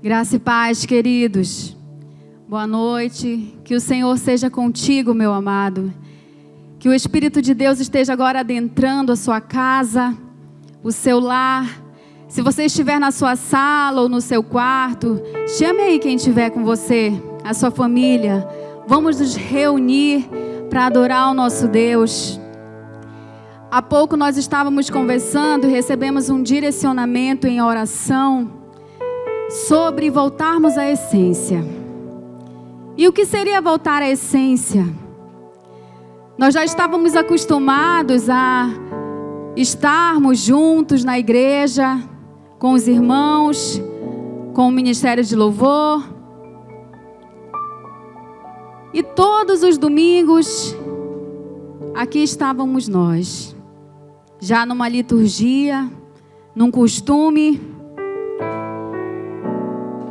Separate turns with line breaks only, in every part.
Graça e paz, queridos. Boa noite. Que o Senhor seja contigo, meu amado. Que o Espírito de Deus esteja agora adentrando a sua casa, o seu lar. Se você estiver na sua sala ou no seu quarto, chame aí quem estiver com você, a sua família. Vamos nos reunir para adorar o nosso Deus. Há pouco nós estávamos conversando e recebemos um direcionamento em oração sobre voltarmos à essência. E o que seria voltar à essência? Nós já estávamos acostumados a estarmos juntos na igreja, com os irmãos, com o ministério de louvor. E todos os domingos, aqui estávamos nós, já numa liturgia, num costume.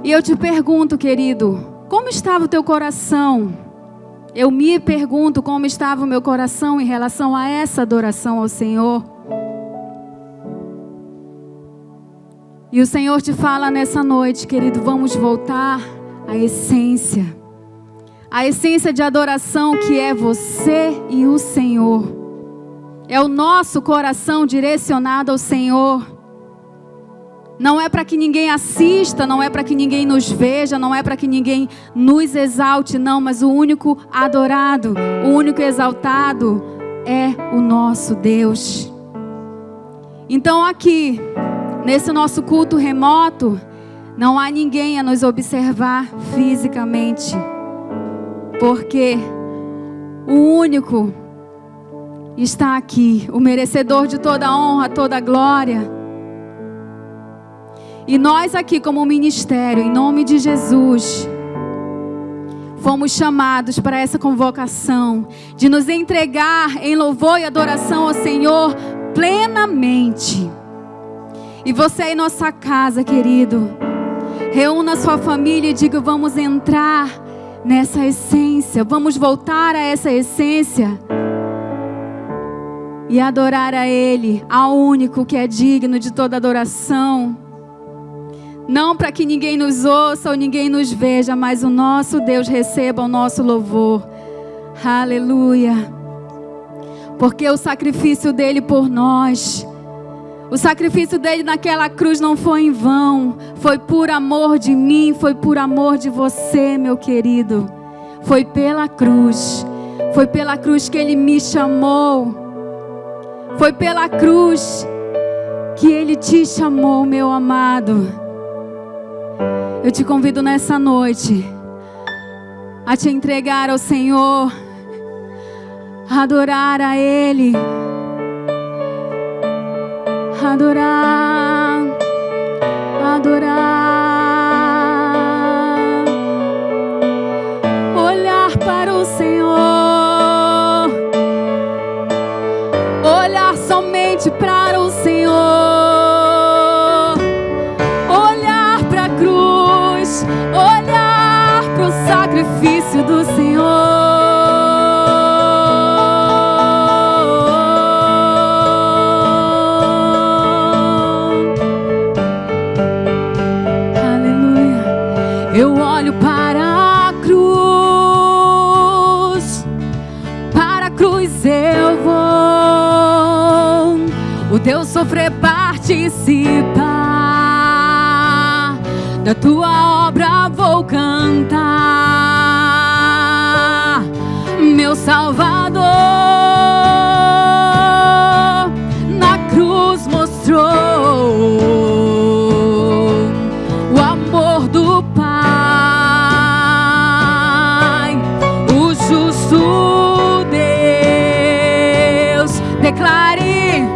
E eu te pergunto, querido, como estava o teu coração? Eu me pergunto como estava o meu coração em relação a essa adoração ao Senhor. E o Senhor te fala nessa noite, querido, vamos voltar à essência. A essência de adoração que é você e o Senhor. É o nosso coração direcionado ao Senhor. Não é para que ninguém assista, não é para que ninguém nos veja, não é para que ninguém nos exalte, não, mas o único adorado, o único exaltado é o nosso Deus. Então aqui, nesse nosso culto remoto, não há ninguém a nos observar fisicamente, porque o único está aqui, o merecedor de toda a honra, toda a glória. E nós aqui como ministério, em nome de Jesus, fomos chamados para essa convocação de nos entregar em louvor e adoração ao Senhor plenamente. E você aí em nossa casa, querido, reúna a sua família e diga, vamos entrar nessa essência, vamos voltar a essa essência e adorar a Ele, ao único que é digno de toda adoração. Não para que ninguém nos ouça ou ninguém nos veja, mas o nosso Deus receba o nosso louvor. Aleluia. Porque o sacrifício dele por nós, o sacrifício dele naquela cruz não foi em vão. Foi por amor de mim, foi por amor de você, meu querido. Foi pela cruz. Foi pela cruz que ele me chamou. Foi pela cruz que ele te chamou, meu amado. Eu te convido nessa noite a te entregar ao Senhor, a adorar a Ele, adorar, olhar para o Senhor, olhar somente para o Senhor. Sacrifício do Senhor. Aleluia. Eu olho para a cruz eu vou. O teu sofrer participa, da tua obra vou cantar, meu Salvador na cruz mostrou o amor do Pai, o justo Deus. Declare,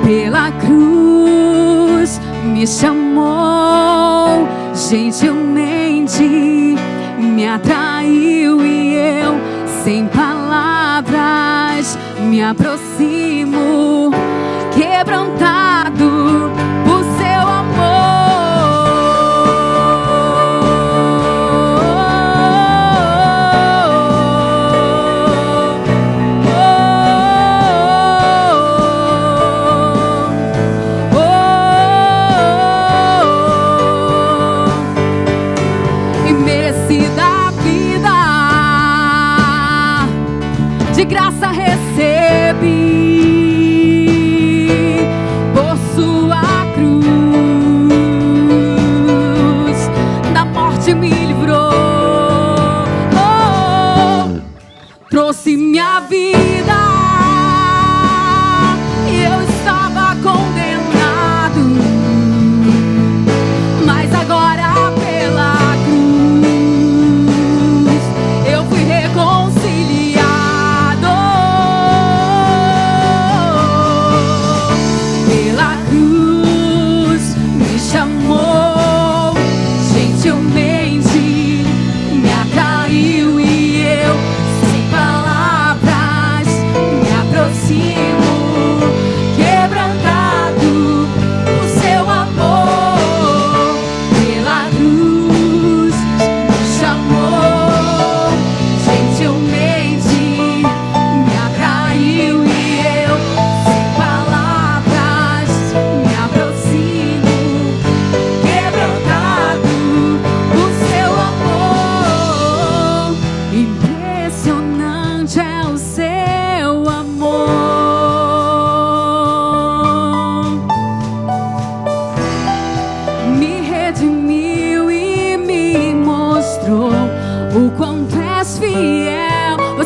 pela cruz me chamou, gentilmente me atraiu e eu, sem palavras, me aproximo, quebrantado por seu amor.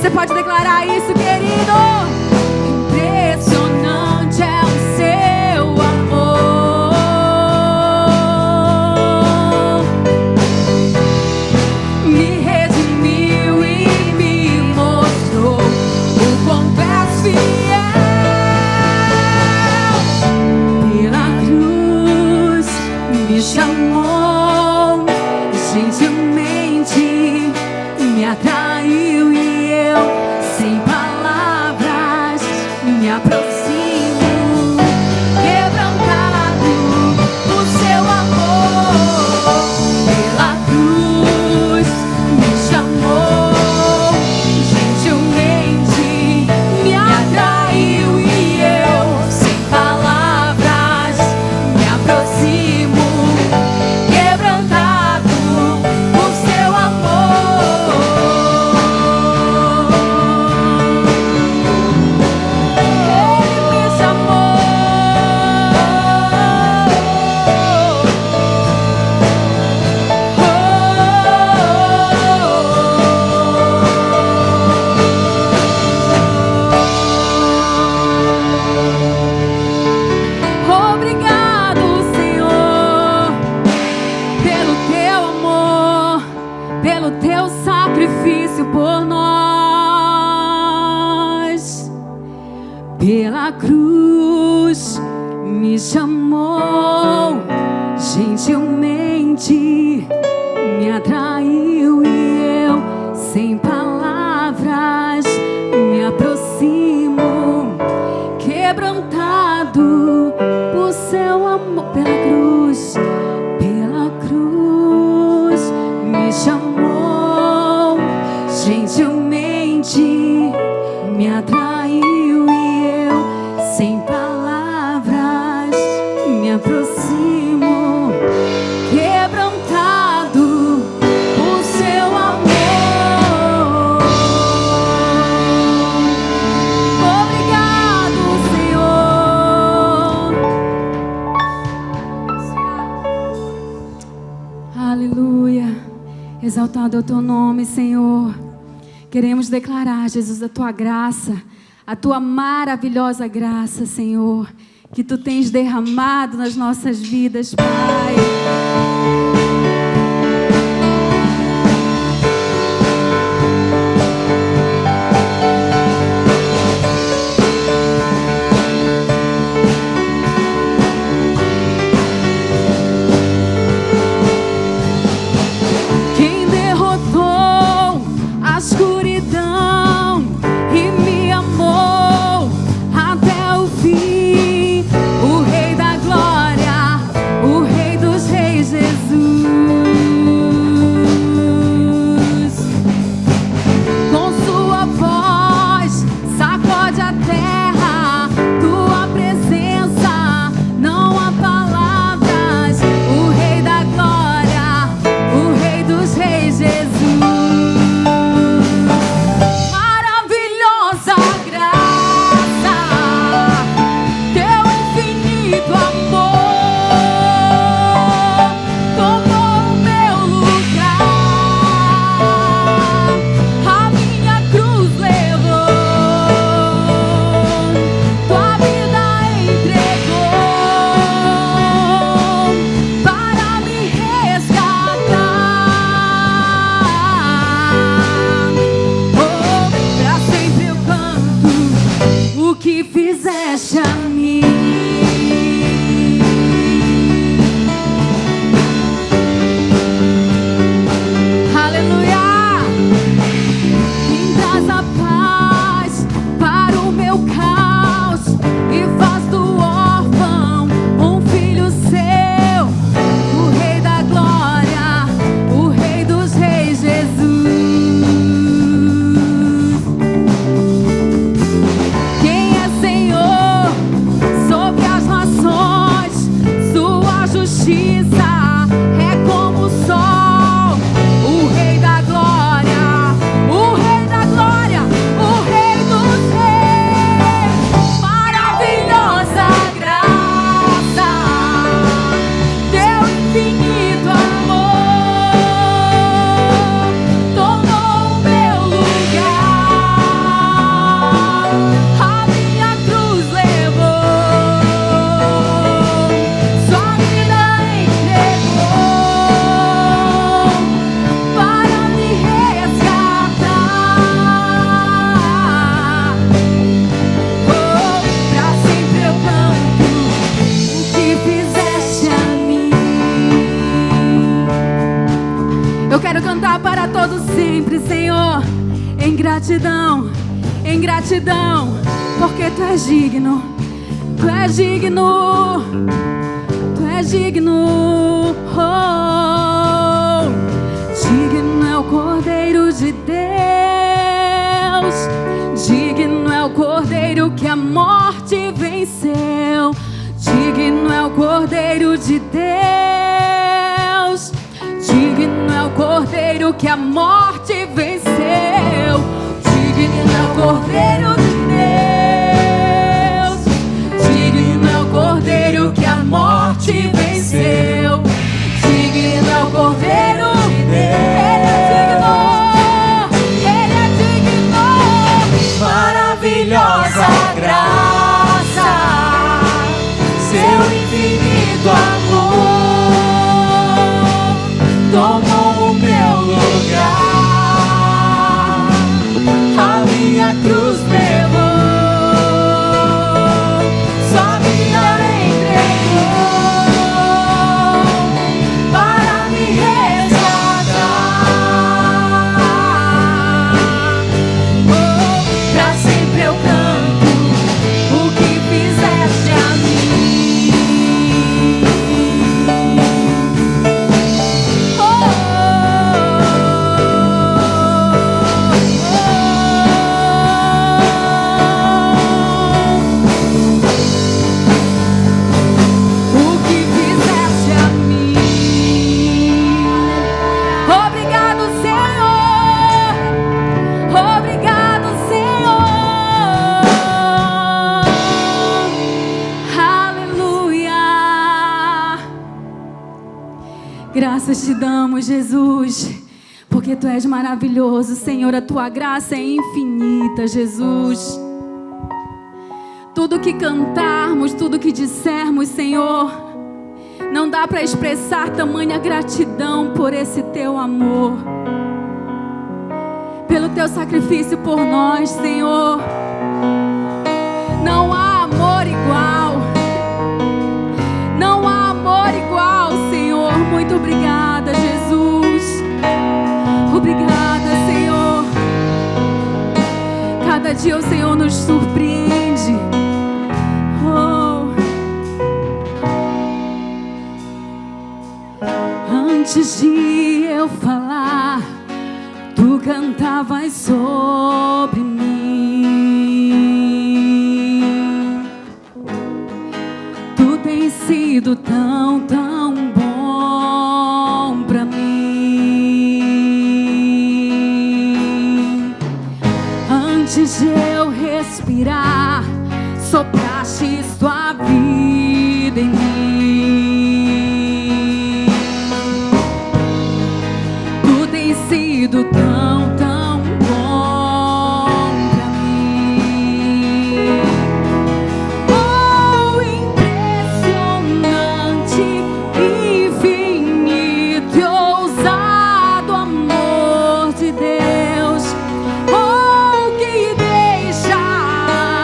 Você pode declarar isso, querido. Impressionante é o seu amor. Me redimiu e me mostrou o quão tu és fiel. Pela cruz me chamou, gentilmente me atraiu e eu, sem palavras, me aproximo, quebrantado por seu amor. Pela cruz me chamou, gentilmente me atraiu e eu, sem palavras, me aproximo, quebrantado por seu amor. Ele me chamou. Obrigado, Senhor, pelo teu amor, pelo teu sacrifício por nós. Pela cruz me chamou, gentilmente me atraiu e eu, sem palavras, me aproximo, quebrantado por seu amor. Pela cruz me chamou, gentilmente me atraiu e eu, sem palavras, me aproximo, quebrantado por seu amor. Obrigado, Senhor. Aleluia. Exaltado é o teu nome, Senhor. Queremos declarar, Jesus, a tua graça, a tua maravilhosa graça, Senhor, que tu tens derramado nas nossas vidas, Pai. Quem derrotou a escuridão e me amou até o fim, o Rei da Glória, o Rei dos Reis, Eu quero cantar para todos sempre, Senhor, em gratidão, porque Tu és digno, Tu és digno, Tu és digno. Oh, digno é o Cordeiro de Deus, digno é o Cordeiro que a morte venceu, digno é o Cordeiro de Deus, digno é o Cordeiro que a morte venceu, digno é o Cordeiro de Deus, digno é o Cordeiro que a morte venceu, digno é o Cordeiro de Deus, Ele é digno, maravilhosa graça, Seu infinito amor tomou o meu lugar, a minha cruz levou, sua vida entregou para me resgatar. Oh, pra sempre eu canto o que fizeste a mim. Oh, o que fizeste a mim. Obrigado, Senhor. Obrigado, Senhor. Aleluia. Graças te damos, Jesus, porque Tu és maravilhoso, Senhor. A Tua graça é infinita, Jesus. Tudo que cantarmos, tudo que dissermos, Senhor, não dá para expressar tamanha gratidão por esse Teu amor, pelo Teu sacrifício por nós, Senhor. Não há amor igual, não há amor igual, Senhor. Muito obrigada, Jesus. Obrigada, Senhor. Cada dia o Senhor nos surpreende. Oh. Antes de eu falar, Tu cantavas sobre mim. Tu tens sido tão, tão bom pra mim. Antes de eu respirar, sopraste Tua vida em mim. Tu tens sido tão, tão bom pra mim. Oh, impressionante, infinito e ousado amor de Deus. Oh, que deixa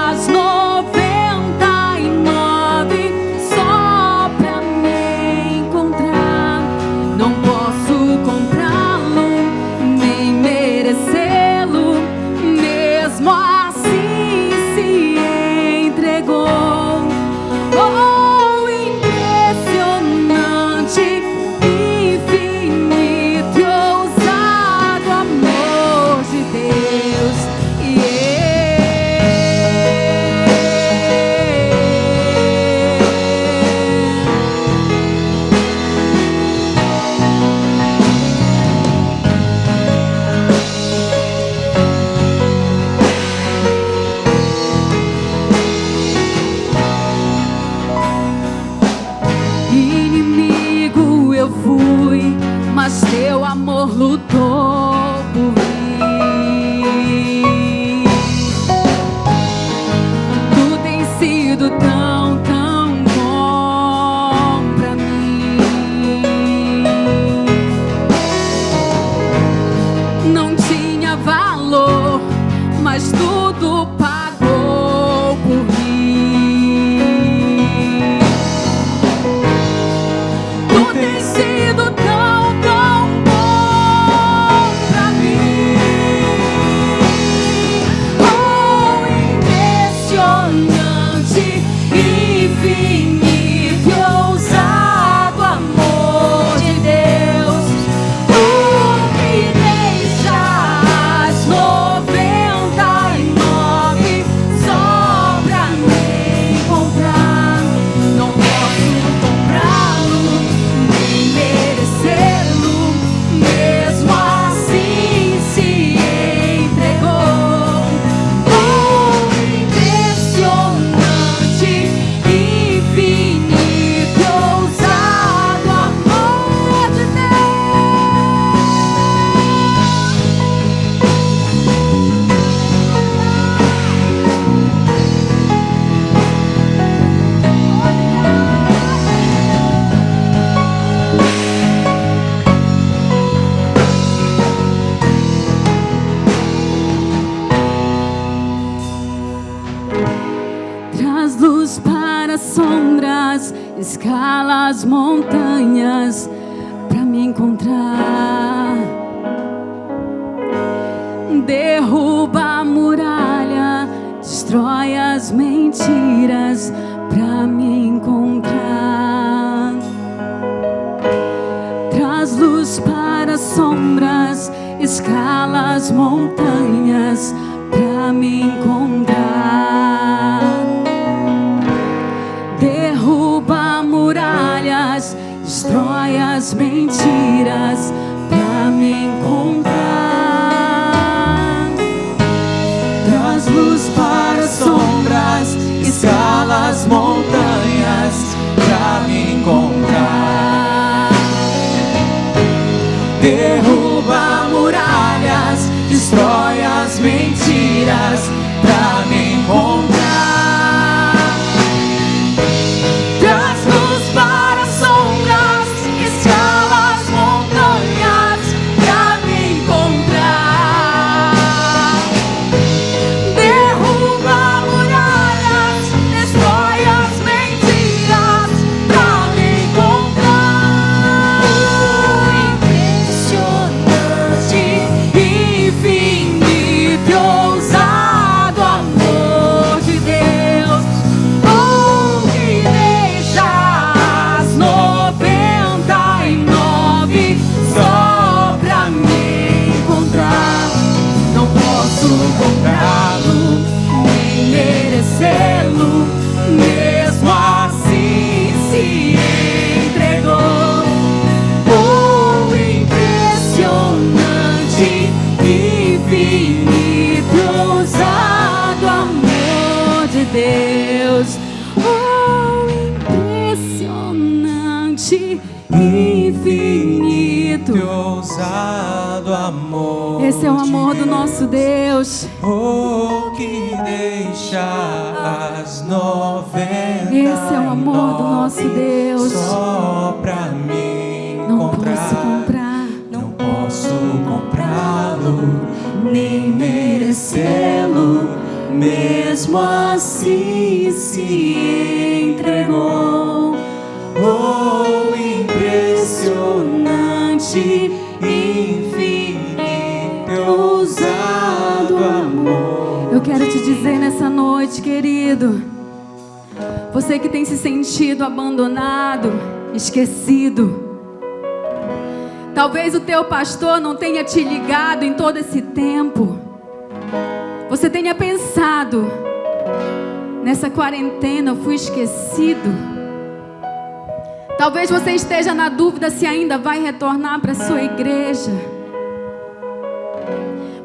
as 99 só pra me encontrar. Não posso comprá-lo, nem merecê-lo, mesmo assim se entregou. Oh, impressionante, infinito e ousado amor de Deus. Inimigo eu fui, mas Teu amor lutou por mim. Tu tens sido tão, tão bom pra mim. Não tinha valor, mas tudo pagou por mim. Tu tens sido tão, tão bom. escala as montanhas para me encontrar. Derruba a muralha, destrói as mentiras para me encontrar. Traz luz para as sombras, escala as montanhas para me encontrar. Derruba muralhas, destrói as mentiras para me encontrar. Traz luz para as sombras, escala as montanhas para me encontrar. Derruba muralhas, destrói as mentiras pra me encontrar. Traz luz para as sombras, escala as montanhas pra me encontrar. Derruba muralhas, destrói as mentiras pra me encontrar. Impressionante, infinito, ousado amor de Deus, que deixa as 99 só pra me encontrar. Não posso comprá-lo, nem merecê-lo, mesmo assim se entregou. Impressionante, infinito, ousado amor de Deus. Impressionante, infinito.
Ousado amor.
Esse é o amor do nosso Deus.
Que deixa as 99
Esse é o amor do nosso Deus.
só pra me
Não
encontrar.
posso comprar,
Não posso comprá-lo, nem merecê-lo, mesmo assim se entregou. Impressionante, infinito, ousado amor.
eu quero te dizer nessa noite, querido, você que tem se sentido abandonado, esquecido, talvez o teu pastor não tenha te ligado em todo esse tempo. Você tenha pensado, nessa quarentena eu fui esquecido. Talvez você esteja na dúvida se ainda vai retornar para a sua igreja,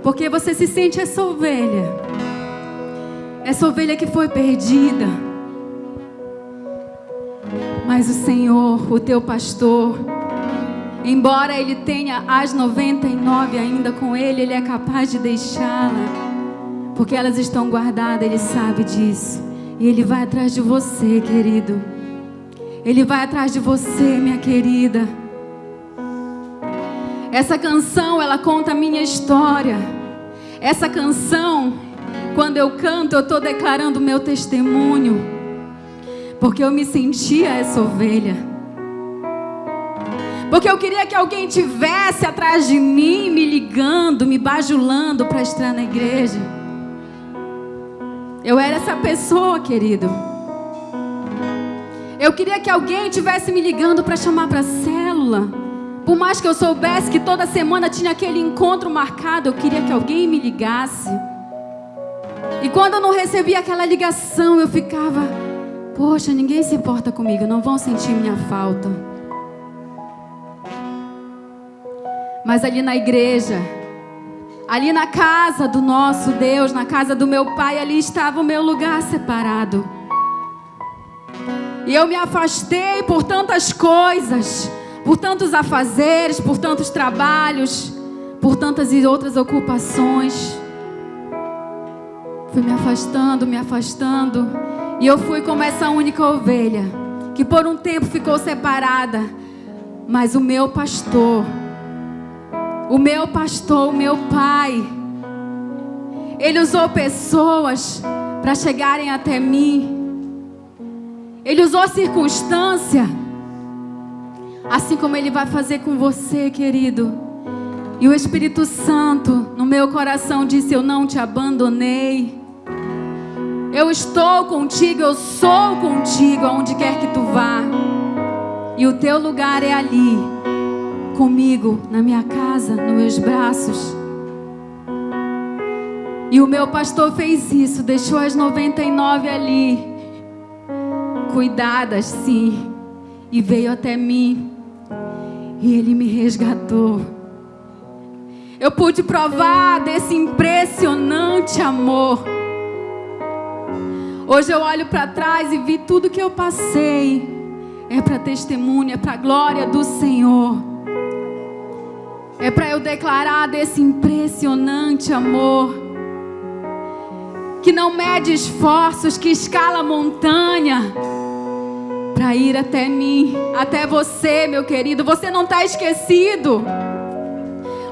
porque você se sente essa ovelha que foi perdida. Mas o Senhor, o teu pastor, embora Ele tenha as 99 ainda com Ele, Ele é capaz de deixá-la, porque elas estão guardadas, Ele sabe disso. E Ele vai atrás de você, querido. Ele vai atrás de você, minha querida. Essa canção, ela conta a minha história. Essa canção, quando eu canto, eu estou declarando o meu testemunho, porque eu me sentia essa ovelha, porque eu queria que alguém tivesse atrás de mim, me ligando, me bajulando para estar na igreja. Eu era essa pessoa, querido. Eu queria que alguém tivesse me ligando para chamar para a célula. Por mais que eu soubesse que toda semana tinha aquele encontro marcado, eu queria que alguém me ligasse. E quando eu não recebia aquela ligação, eu ficava: poxa, ninguém se importa comigo, não vão sentir minha falta. Mas ali na igreja, ali na casa do nosso Deus, na casa do meu Pai, ali estava o meu lugar separado. E eu me afastei por tantas coisas, por tantos afazeres, por tantos trabalhos, por tantas e outras ocupações. Fui me afastando, e eu fui como essa única ovelha, que por um tempo ficou separada. Mas o meu pastor, o meu Pai, Ele usou pessoas para chegarem até mim. Ele usou a circunstância, assim como Ele vai fazer com você, querido. E o Espírito Santo no meu coração disse: eu não te abandonei. Eu estou contigo, eu sou contigo aonde quer que tu vá. E o teu lugar é ali, comigo, na minha casa, nos meus braços. E o meu pastor fez isso, deixou as 99 ali, cuidadas sim, e veio até mim, e Ele me resgatou. Eu pude provar desse impressionante amor. Hoje eu olho para trás e vi tudo que eu passei. É para testemunho, é para a glória do Senhor. É para eu declarar desse impressionante amor, que não mede esforços, que escala montanha, para ir até mim, até você, meu querido. Você não está esquecido.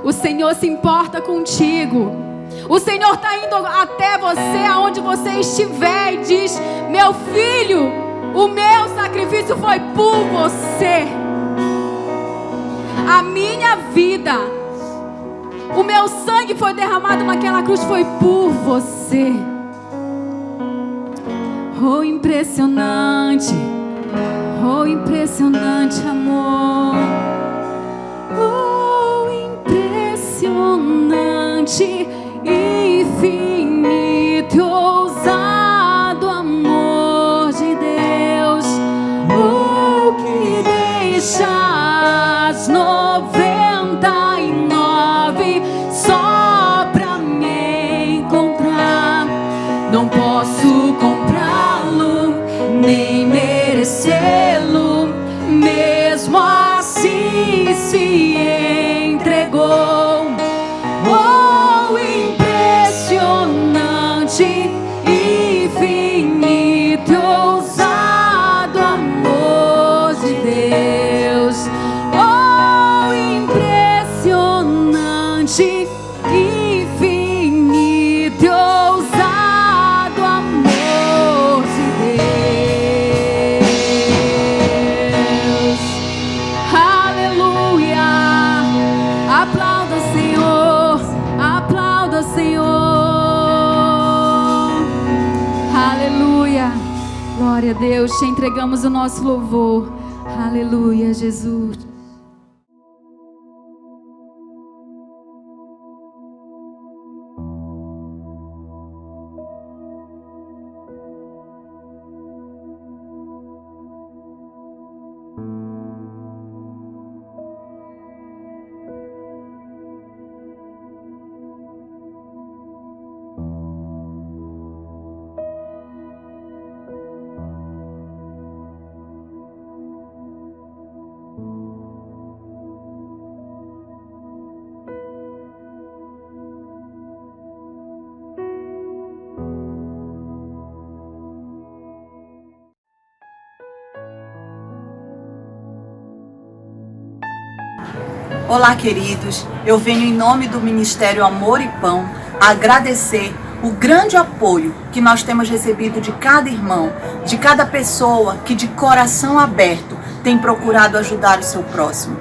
O Senhor se importa contigo. O Senhor está indo até você, aonde você estiver, e diz: meu filho, o meu sacrifício foi por você. A minha vida, o meu sangue foi derramado naquela cruz, foi por você. Oh, impressionante amor. Oh, impressionante, infinito e ousado amor de Deus. Oh, que deixa as 99 só pra me encontrar. Não posso comprá-lo, nem merecê-lo, mesmo assim se entregou. Oh, impressionante, infinito e ousado amor de Deus. Oh, impressionante, infinito e ousado amor de Deus. Aleluia. Aplauda o Senhor, aplauda o Senhor. Aleluia. Glória a Deus, te entregamos o nosso louvor. Aleluia, Jesus.
Olá, queridos. Eu venho em nome do Ministério Amor e Pão agradecer o grande apoio que nós temos recebido de cada irmão, de cada pessoa que de coração aberto tem procurado ajudar o seu próximo.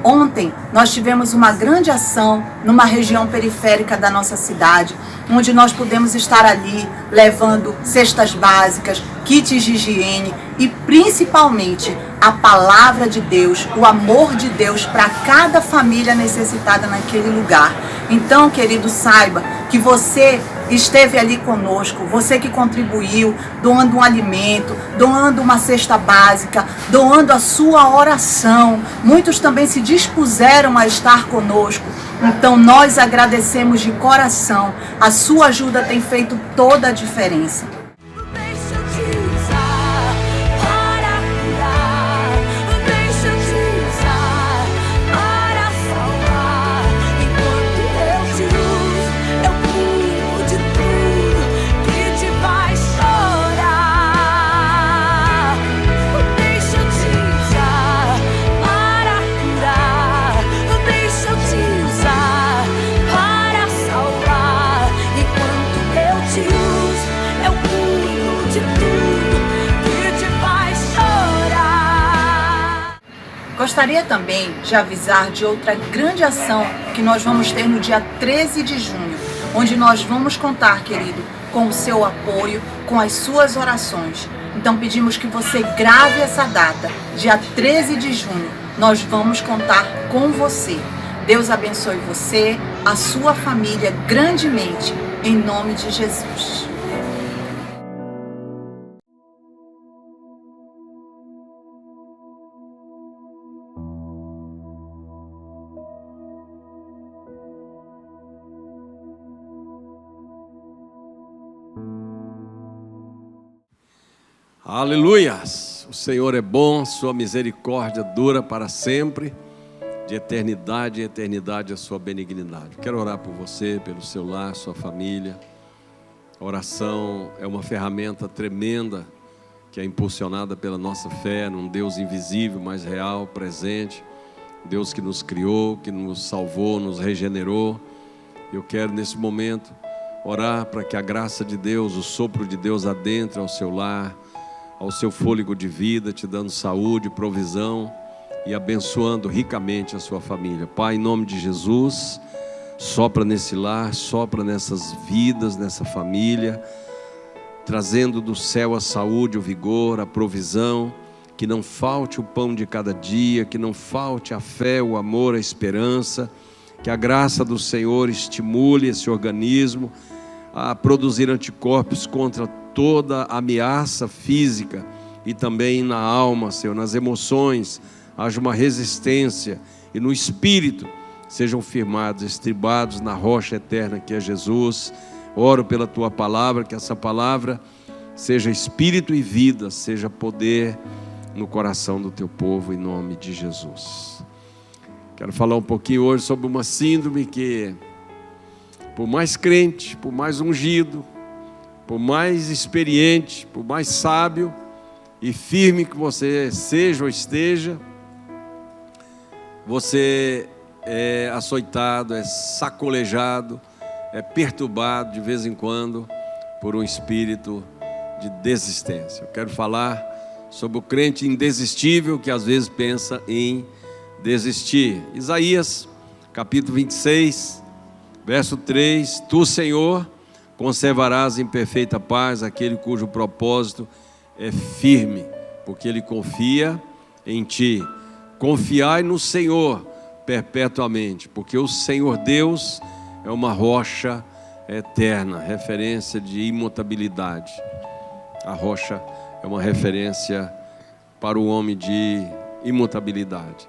Ontem nós tivemos uma grande ação numa região periférica da nossa cidade, onde nós pudemos estar ali levando cestas básicas, kits de higiene e principalmente a palavra de Deus, o amor de Deus para cada família necessitada naquele lugar. Então, querido, saiba que você esteve ali conosco, você que contribuiu, doando um alimento, doando uma cesta básica, doando a sua oração. Muitos também se dispuseram a estar conosco. Então nós agradecemos de coração. A sua ajuda tem feito toda a diferença.
Eu
Gostaria também de avisar de outra grande ação que nós vamos ter no dia 13 de junho, onde nós vamos contar, querido, com o seu apoio, com as suas orações. Então pedimos que você grave essa data, dia 13 de junho, nós vamos contar com você. Deus abençoe você, a sua família grandemente, em nome de Jesus.
Aleluias! O Senhor é bom, sua misericórdia dura para sempre, de eternidade em eternidade a sua benignidade. Quero orar por você, pelo seu lar, sua família. A oração é uma ferramenta tremenda que é impulsionada pela nossa fé num Deus invisível, mas real, presente. Deus que nos criou, que nos salvou, nos regenerou. Eu quero nesse momento orar para que a graça de Deus, o sopro de Deus adentre ao seu lar, ao seu fôlego de vida, te dando saúde, provisão e abençoando ricamente a sua família. Pai, em nome de Jesus, sopra nesse lar, sopra nessas vidas, nessa família, trazendo do céu a saúde, o vigor, a provisão, que não falte o pão de cada dia, que não falte a fé, o amor, a esperança, que a graça do Senhor estimule esse organismo a produzir anticorpos contra toda ameaça física e também na alma, Senhor, nas emoções, haja uma resistência e no espírito sejam firmados, estribados na rocha eterna que é Jesus. Oro pela tua palavra, que essa palavra seja espírito e vida, seja poder no coração do teu povo, em nome de Jesus. Quero falar um pouquinho hoje sobre uma síndrome que, por mais crente, por mais ungido, por mais experiente, por mais sábio e firme que você seja ou esteja, você é açoitado, é sacolejado, é perturbado de vez em quando por um espírito de desistência. Eu quero falar sobre o crente indesistível que às vezes pensa em desistir. Isaías, capítulo 26, verso 3: Tu, Senhor, conservarás em perfeita paz aquele cujo propósito é firme, porque ele confia em ti. Confiai no Senhor perpetuamente, porque o Senhor Deus é uma rocha eterna, referência de imutabilidade. A rocha é uma referência para o homem de imutabilidade.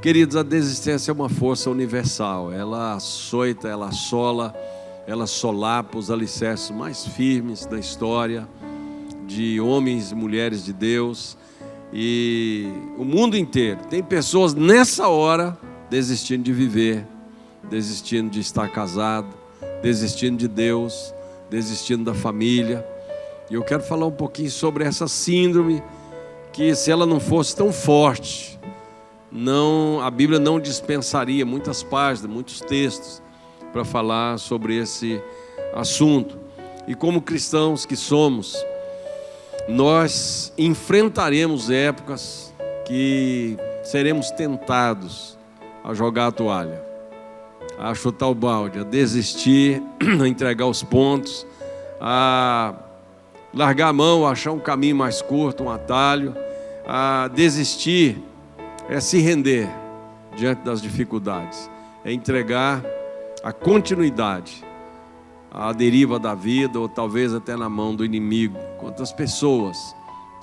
Queridos, a desistência é uma força universal. Ela açoita, ela assola, ela solapa os alicerces mais firmes da história de homens e mulheres de Deus. E o mundo inteiro tem pessoas nessa hora desistindo de viver, desistindo de estar casado, desistindo de Deus, desistindo da família. E eu quero falar um pouquinho sobre essa síndrome, que se ela não fosse tão forte, a Bíblia não dispensaria muitas páginas, muitos textos para falar sobre esse assunto. E como cristãos que somos, nós enfrentaremos épocas que seremos tentados a jogar a toalha, a chutar o balde, a desistir, a entregar os pontos, a largar a mão, a achar um caminho mais curto, um atalho. A desistir é se render diante das dificuldades, é entregar a continuidade à deriva da vida, ou talvez até na mão do inimigo. Quantas pessoas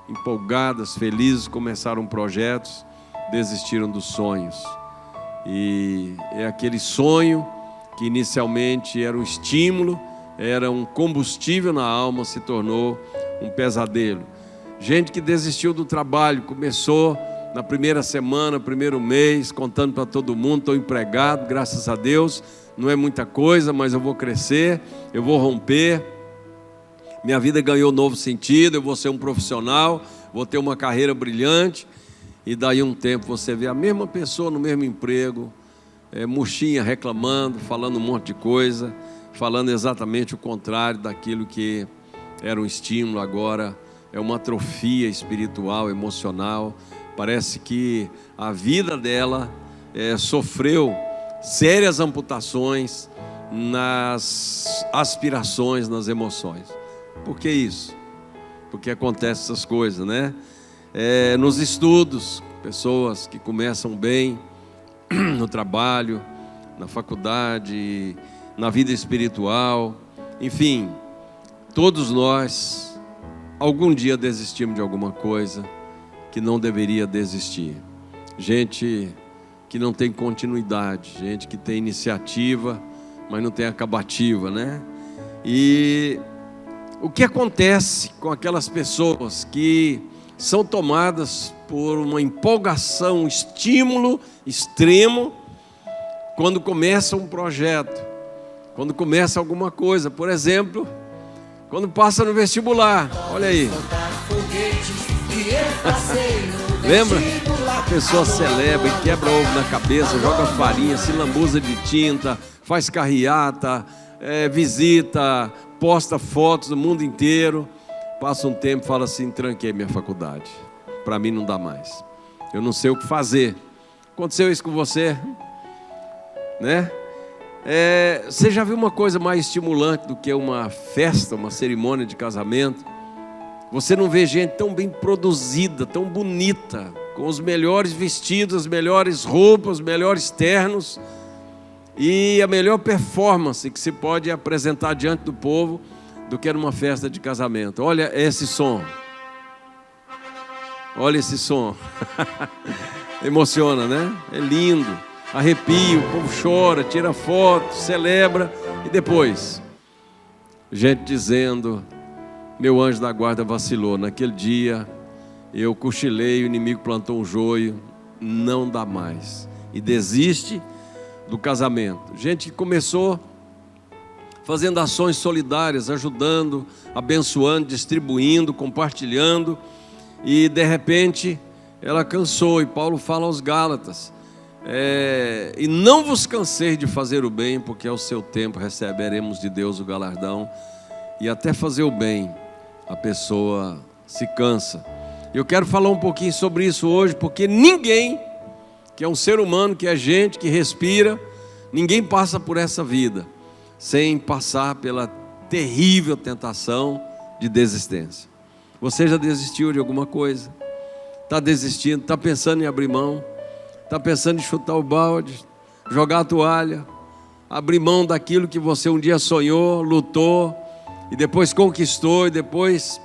empolgadas, felizes, começaram projetos, desistiram dos sonhos. E é aquele sonho que inicialmente era um estímulo, era um combustível na alma, se tornou um pesadelo. Gente que desistiu do trabalho, começou na primeira semana, primeiro mês, contando para todo mundo: estou empregado, graças a Deus, não é muita coisa, mas eu vou crescer, eu vou romper, minha vida ganhou novo sentido, eu vou ser um profissional, vou ter uma carreira brilhante. E daí um tempo você vê a mesma pessoa no mesmo emprego, murchinha, reclamando, falando um monte de coisa, falando exatamente o contrário daquilo que era um estímulo. Agora é uma atrofia espiritual, emocional, Parece que a vida dela sofreu sérias amputações nas aspirações, nas emoções. Por que isso? Porque acontecem essas coisas, né? Nos estudos, pessoas que começam bem no trabalho, na faculdade, na vida espiritual, enfim, todos nós algum dia desistimos de alguma coisa que não deveria desistir. Gente que não tem continuidade, gente que tem iniciativa, mas não tem acabativa, né? E o que acontece com aquelas pessoas que são tomadas por uma empolgação, um estímulo extremo, quando começa um projeto, quando começa alguma coisa, por exemplo, quando passa no vestibular, olha aí. Lembra? A pessoa celebra e quebra ovo na cabeça, joga farinha, se lambuza de tinta, faz carreata, visita, posta fotos do mundo inteiro. Passa um tempo e fala assim: tranquei minha faculdade, para mim não dá mais, eu não sei o que fazer. Aconteceu isso com você, né? Você já viu uma coisa mais estimulante do que uma festa, uma cerimônia de casamento? Você não vê gente tão bem produzida, tão bonita, com os melhores vestidos, as melhores roupas, os melhores ternos e a melhor performance que se pode apresentar diante do povo do que numa festa de casamento. Olha esse som. Olha esse som. Emociona, né? É lindo. Arrepia, o povo chora, tira foto, celebra. E depois, gente dizendo: meu anjo da guarda vacilou. Naquele dia eu cochilei, o inimigo plantou um joio. Não dá mais. E desiste do casamento. Gente que começou fazendo ações solidárias, ajudando, abençoando, distribuindo, compartilhando, e de repente ela cansou. E Paulo fala aos Gálatas: e não vos canseis de fazer o bem, porque ao seu tempo receberemos de Deus o galardão. E até fazer o bem a pessoa se cansa. Eu quero falar um pouquinho sobre isso hoje, porque ninguém que é um ser humano, que é gente, que respira, ninguém passa por essa vida sem passar pela terrível tentação de desistência. Você já desistiu de alguma coisa? Está desistindo? Está pensando em abrir mão? Está pensando em chutar o balde, jogar a toalha, abrir mão daquilo que você um dia sonhou, lutou e depois conquistou, e depois,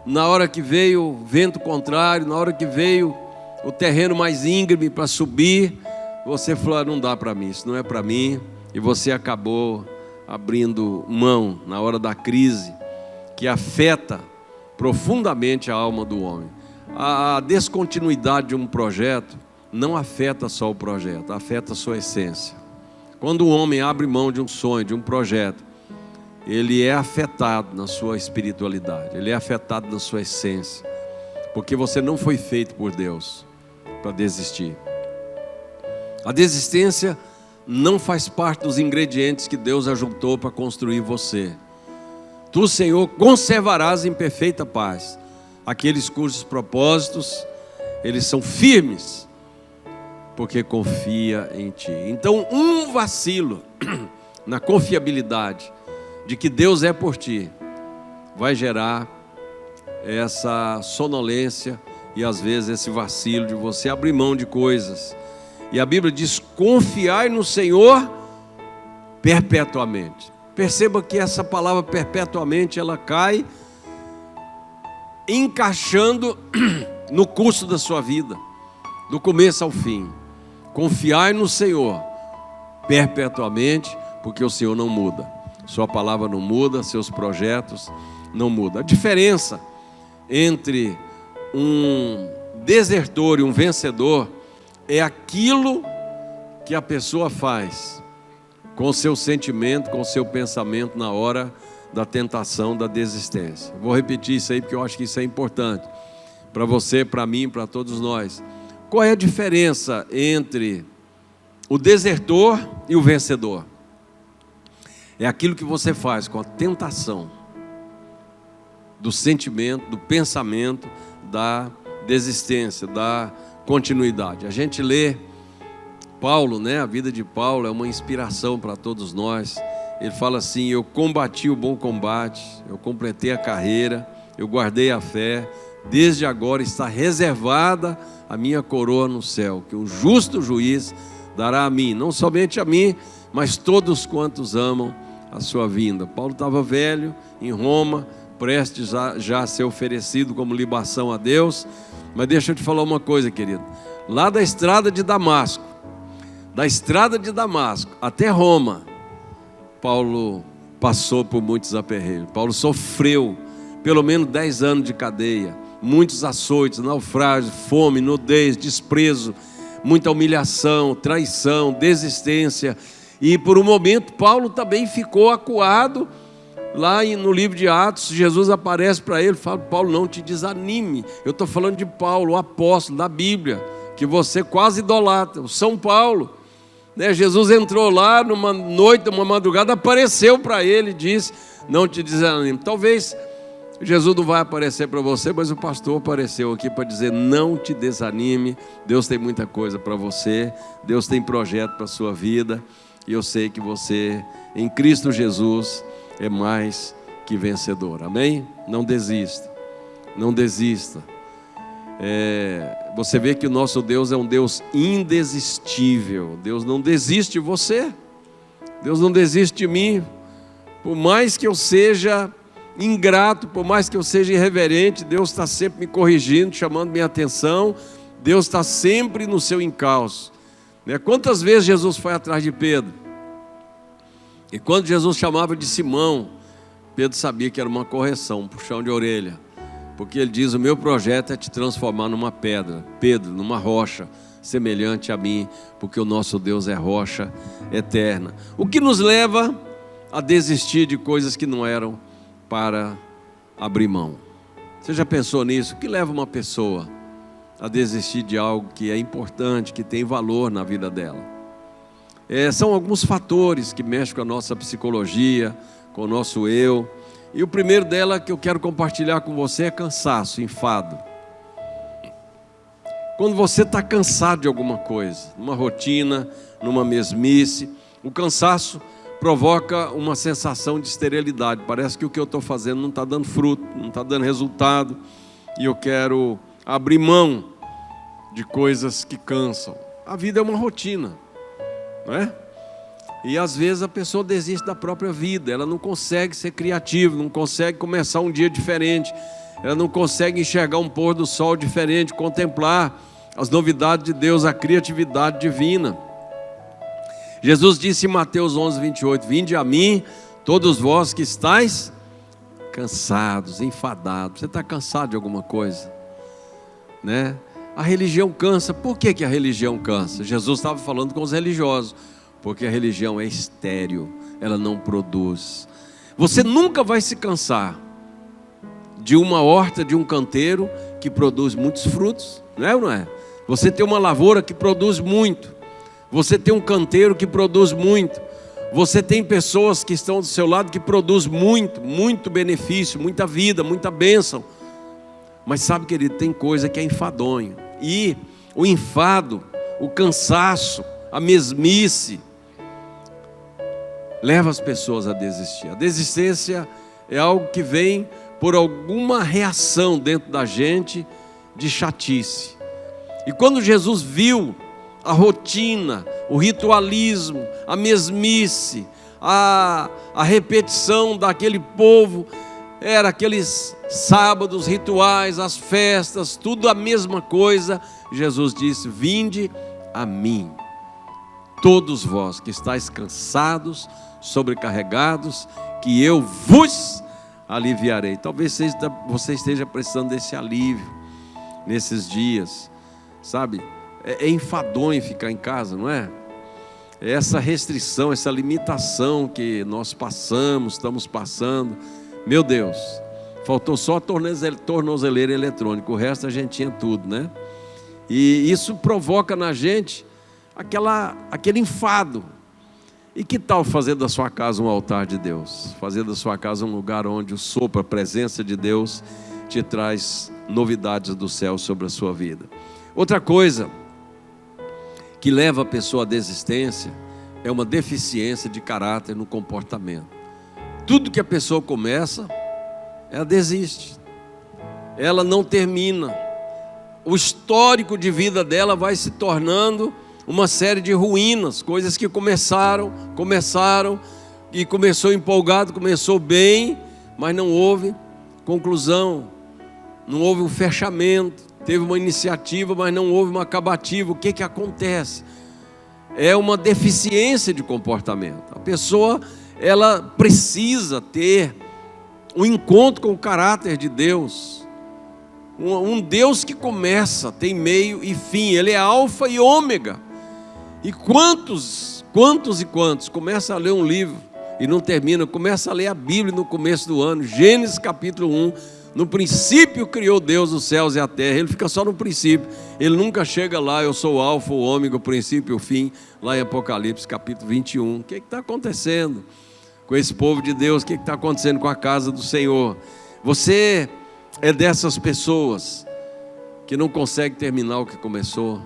na hora que veio o vento contrário, na hora que veio o terreno mais íngreme para subir, você falou: não dá para mim, isso não é para mim. E você acabou abrindo mão na hora da crise, que afeta profundamente a alma do homem. A descontinuidade de um projeto não afeta só o projeto, afeta a sua essência. Quando o homem abre mão de um sonho, de um projeto, ele é afetado na sua espiritualidade, ele é afetado na sua essência, porque você não foi feito por Deus para desistir. A desistência não faz parte dos ingredientes que Deus ajuntou para construir você. Tu, Senhor, conservarás em perfeita paz aqueles cujos propósitos, eles são firmes, porque confia em Ti. Então, um vacilo na confiabilidade de que Deus é por ti vai gerar essa sonolência e às vezes esse vacilo de você abrir mão de coisas. E a Bíblia diz: confiai no Senhor perpetuamente. Perceba que essa palavra perpetuamente, ela cai encaixando no curso da sua vida, do começo ao fim. Confiai no Senhor perpetuamente, porque o Senhor não muda. Sua palavra não muda, seus projetos não mudam. A diferença entre um desertor e um vencedor é aquilo que a pessoa faz com o seu sentimento, com o seu pensamento na hora da tentação, da desistência. Vou repetir isso aí porque eu acho que isso é importante para você, para mim, para todos nós. Qual é a diferença entre o desertor e o vencedor? É aquilo que você faz com a tentação do sentimento, do pensamento, da desistência, da continuidade. A gente lê Paulo, né? A vida de Paulo é uma inspiração para todos nós. Ele fala assim: eu combati o bom combate, eu completei a carreira, eu guardei a fé, desde agora está reservada a minha coroa no céu, que o justo juiz dará a mim, não somente a mim, mas todos quantos amam a sua vinda. Paulo estava velho, em Roma, prestes já a ser oferecido como libação a Deus. Mas deixa eu te falar uma coisa, querido. Lá da estrada de Damasco até Roma, Paulo passou por muitos aperreios. Paulo sofreu pelo menos 10 anos de cadeia, muitos açoites, naufrágios, fome, nudez, desprezo, muita humilhação, traição, desistência. E por um momento Paulo também ficou acuado. Lá no livro de Atos, Jesus aparece para ele e fala: Paulo, não te desanime. Eu estou falando de Paulo, o apóstolo da Bíblia, que você quase idolatra, o São Paulo, né? Jesus entrou lá numa noite, numa madrugada, apareceu para ele e disse: não te desanime. Talvez Jesus não vai aparecer para você, mas o pastor apareceu aqui para dizer: não te desanime. Deus tem muita coisa para você, Deus tem projeto para a sua vida, e eu sei que você, em Cristo Jesus, é mais que vencedor. Amém? Não desista. Não desista. Você vê que o nosso Deus é um Deus indesistível. Deus não desiste de você. Deus não desiste de mim. Por mais que eu seja ingrato, por mais que eu seja irreverente, Deus está sempre me corrigindo, chamando minha atenção. Deus está sempre no seu encalço. Quantas vezes Jesus foi atrás de Pedro? E quando Jesus chamava de Simão, Pedro sabia que era uma correção, um puxão de orelha. Porque ele diz: o meu projeto é te transformar numa pedra, Pedro, numa rocha semelhante a mim, porque o nosso Deus é rocha eterna. O que nos leva a desistir de coisas que não eram para abrir mão? Você já pensou nisso? O que leva uma pessoa a desistir de algo que é importante, que tem valor na vida dela? São alguns fatores que mexem com a nossa psicologia, com o nosso eu. E o primeiro dela que eu quero compartilhar com você é cansaço, enfado. Quando você está cansado de alguma coisa, numa rotina, numa mesmice, o cansaço provoca uma sensação de esterilidade. Parece que o que eu estou fazendo não está dando fruto, não está dando resultado, e eu quero abrir mão de coisas que cansam. A vida é uma rotina, não é? E às vezes a pessoa desiste da própria vida, ela não consegue ser criativa, não consegue começar um dia diferente, ela não consegue enxergar um pôr do sol diferente, contemplar as novidades de Deus, a criatividade divina. Jesus disse em Mateus 11:28: vinde a mim, todos vós que estáis cansados, enfadados. Você está cansado de alguma coisa, né? A religião cansa. Por que a religião cansa? Jesus estava falando com os religiosos. Porque a religião é estéril, ela não produz. Você nunca vai se cansar de uma horta, de um canteiro que produz muitos frutos, não é ou não é? Você tem uma lavoura que produz muito. Você tem um canteiro que produz muito. Você tem pessoas que estão do seu lado que produzem muito, muito benefício, muita vida, muita bênção. Mas sabe, querido, tem coisa que é enfadonho. E o enfado, o cansaço, a mesmice, leva as pessoas a desistir. A desistência é algo que vem por alguma reação dentro da gente de chatice. E quando Jesus viu a rotina, o ritualismo, a mesmice, a repetição daquele povo, era aqueles sábados, rituais, as festas, tudo a mesma coisa. Jesus disse: vinde a mim, todos vós que estáis cansados, sobrecarregados, que eu vos aliviarei. Talvez você esteja precisando desse alívio nesses dias, sabe? É enfadonho ficar em casa, não é? É essa restrição, essa limitação que nós estamos passando. Meu Deus, faltou só a tornozeleira eletrônica, o resto a gente tinha tudo, né? E isso provoca na gente aquele enfado. E que tal fazer da sua casa um altar de Deus? Fazer da sua casa um lugar onde o sopro, a presença de Deus te traz novidades do céu sobre a sua vida. Outra coisa que leva a pessoa à desistência é uma deficiência de caráter no comportamento. Tudo que a pessoa começa, ela desiste, ela não termina. O histórico de vida dela vai se tornando uma série de ruínas, coisas que começaram, e começou empolgado, começou bem, mas não houve conclusão, não houve um fechamento, teve uma iniciativa, mas não houve uma acabativa. O que acontece? É uma deficiência de comportamento. A pessoa, ela precisa ter um encontro com o caráter de Deus, um Deus que começa, tem meio e fim, Ele é alfa e ômega. E quantos começam a ler um livro e não termina, começa a ler a Bíblia no começo do ano, Gênesis capítulo 1, no princípio criou Deus os céus e a terra, ele fica só no princípio, ele nunca chega lá, eu sou o alfa, o ômega, o princípio e o fim, lá em Apocalipse capítulo 21, o que está acontecendo com esse povo de Deus? O que está acontecendo com a casa do Senhor? Você é dessas pessoas que não consegue terminar o que começou,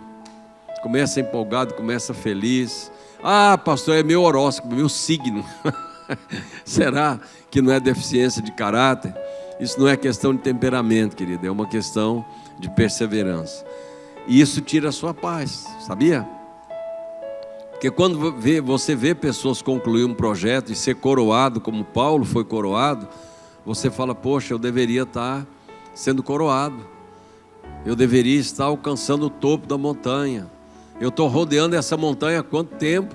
começa empolgado, começa feliz. Ah, pastor, é meu horóscopo, meu signo. Será que não é deficiência de caráter? Isso não é questão de temperamento, querido, é uma questão de perseverança. E isso tira a sua paz, sabia? Porque quando você vê pessoas concluir um projeto e ser coroado, como Paulo foi coroado, você fala, poxa, eu deveria estar sendo coroado, eu deveria estar alcançando o topo da montanha. Eu estou rodeando essa montanha há quanto tempo?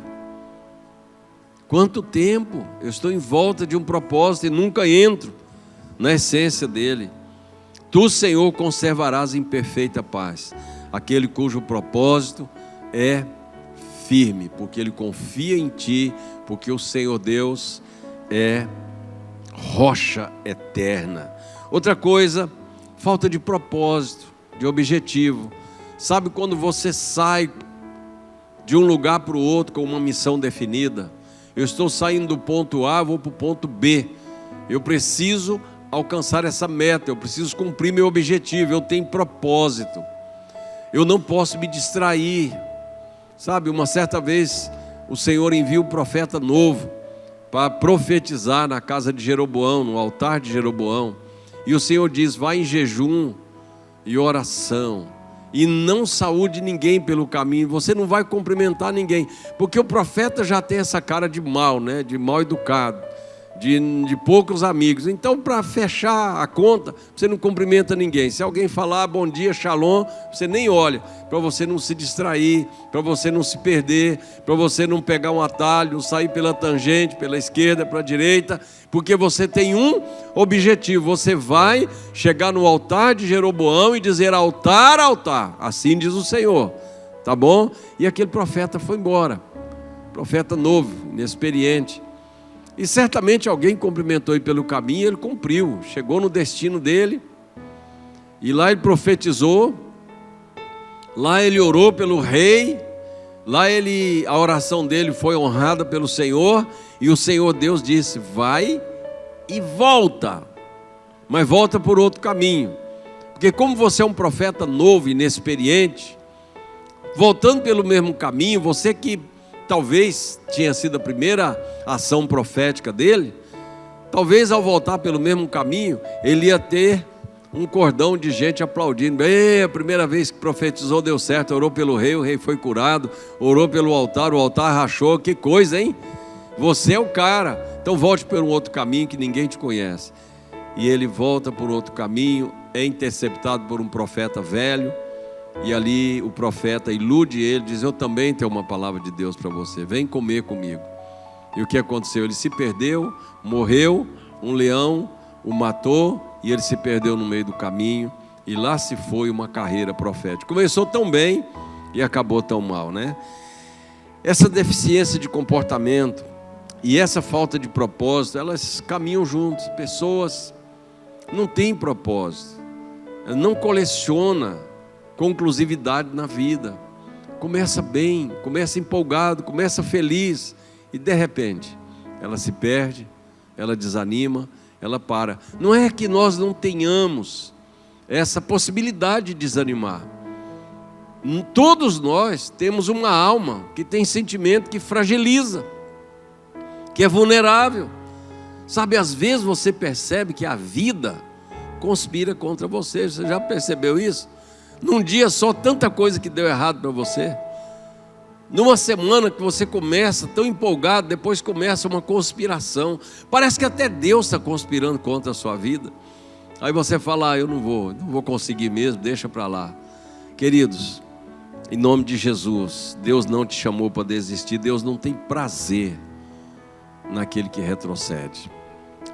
Quanto tempo? Eu estou em volta de um propósito e nunca entro na essência dele. Tu, Senhor, conservarás em perfeita paz aquele cujo propósito é firme, porque ele confia em ti, porque o Senhor Deus é rocha eterna. Outra coisa, falta de propósito, de objetivo. Sabe quando você sai de um lugar para o outro com uma missão definida? Eu estou saindo do ponto A, vou para o ponto B. Eu preciso alcançar essa meta, eu preciso cumprir meu objetivo, eu tenho propósito. Eu não posso me distrair. Sabe, uma certa vez o Senhor envia um profeta novo para profetizar na casa de Jeroboão, no altar de Jeroboão. E o Senhor diz, vai em jejum e oração, e não saúde ninguém pelo caminho. Você não vai cumprimentar ninguém, porque o profeta já tem essa cara de mal, né? De mal educado, de poucos amigos. Então, para fechar a conta, você não cumprimenta ninguém. Se alguém falar bom dia, shalom, você nem olha, para você não se distrair, para você não se perder, para você não pegar um atalho, não sair pela tangente, pela esquerda, para a direita, porque você tem um objetivo. Você vai chegar no altar de Jeroboão e dizer, altar, altar, assim diz o Senhor, tá bom? E aquele profeta foi embora, profeta novo, inexperiente. E certamente alguém cumprimentou ele pelo caminho, ele cumpriu, chegou no destino dele, e lá ele profetizou, lá ele orou pelo rei, lá a oração dele foi honrada pelo Senhor, e o Senhor Deus disse, vai e volta, mas volta por outro caminho, porque como você é um profeta novo, inexperiente, voltando pelo mesmo caminho, você que talvez tinha sido a primeira ação profética dele, talvez ao voltar pelo mesmo caminho, ele ia ter um cordão de gente aplaudindo. A primeira vez que profetizou deu certo, orou pelo rei, o rei foi curado, orou pelo altar, o altar rachou, que coisa, hein? Você é o cara, então volte por um outro caminho que ninguém te conhece. E ele volta por outro caminho, é interceptado por um profeta velho, e ali o profeta ilude ele, diz, eu também tenho uma palavra de Deus para você, vem comer comigo. E o que aconteceu? Ele se perdeu, morreu, um leão o matou, e ele se perdeu no meio do caminho, e lá se foi uma carreira profética. Começou tão bem e acabou tão mal, né? Essa deficiência de comportamento e essa falta de propósito, elas caminham juntos. Pessoas não têm propósito, não coleciona conclusividade na vida, começa bem, começa empolgado, começa feliz, e de repente ela se perde, ela desanima, ela para. Não é que nós não tenhamos essa possibilidade de desanimar. Todos nós temos uma alma que tem sentimento que fragiliza, que é vulnerável. Sabe, às vezes você percebe que a vida conspira contra você. Você já percebeu isso? Num dia só, tanta coisa que deu errado para você. Numa semana que você começa tão empolgado, depois começa uma conspiração. Parece que até Deus está conspirando contra a sua vida. Aí você fala, eu não vou conseguir mesmo, deixa para lá. Queridos, em nome de Jesus, Deus não te chamou para desistir. Deus não tem prazer naquele que retrocede.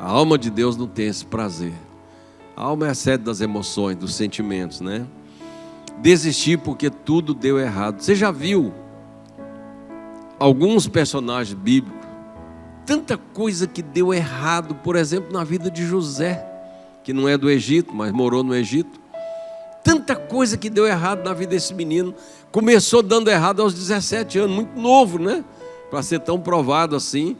A alma de Deus não tem esse prazer. A alma é a sede das emoções, dos sentimentos, né? Desistir porque tudo deu errado. Você já viu alguns personagens bíblicos? Tanta coisa que deu errado, por exemplo, na vida de José, que não é do Egito, mas morou no Egito. Tanta coisa que deu errado na vida desse menino. Começou dando errado aos 17 anos, muito novo, né? Para ser tão provado assim.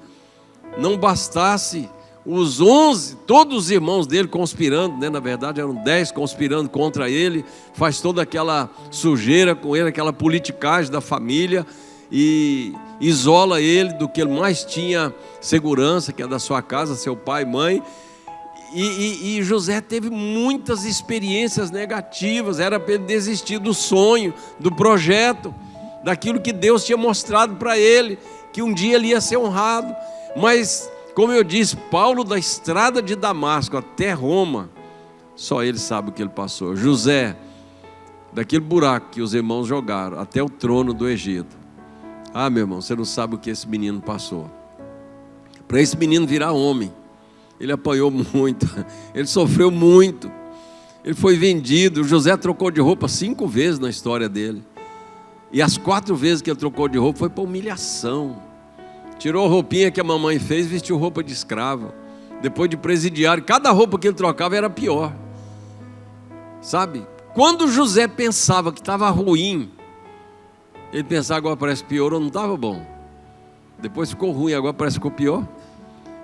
Não bastasse os 11, todos os irmãos dele conspirando, né? Na verdade eram 10 conspirando contra ele. Faz toda aquela sujeira com ele, aquela politicagem da família. E isola ele do que ele mais tinha segurança, que é da sua casa, seu pai e mãe. E José teve muitas experiências negativas. Era para ele desistir do sonho, do projeto, daquilo que Deus tinha mostrado para ele, que um dia ele ia ser honrado. Mas, como eu disse, Paulo, da estrada de Damasco até Roma, só ele sabe o que ele passou. José, daquele buraco que os irmãos jogaram até o trono do Egito. Ah, meu irmão, você não sabe o que esse menino passou. Para esse menino virar homem, ele apanhou muito, ele sofreu muito, ele foi vendido. José trocou de roupa 5 vezes na história dele, e as 4 vezes que ele trocou de roupa foi para humilhação. Tirou a roupinha que a mamãe fez, vestiu roupa de escravo, depois de presidiário. Cada roupa que ele trocava era pior. Sabe, quando José pensava que estava ruim, ele pensava, agora parece pior, ou não estava bom. Depois ficou ruim, agora parece que ficou pior.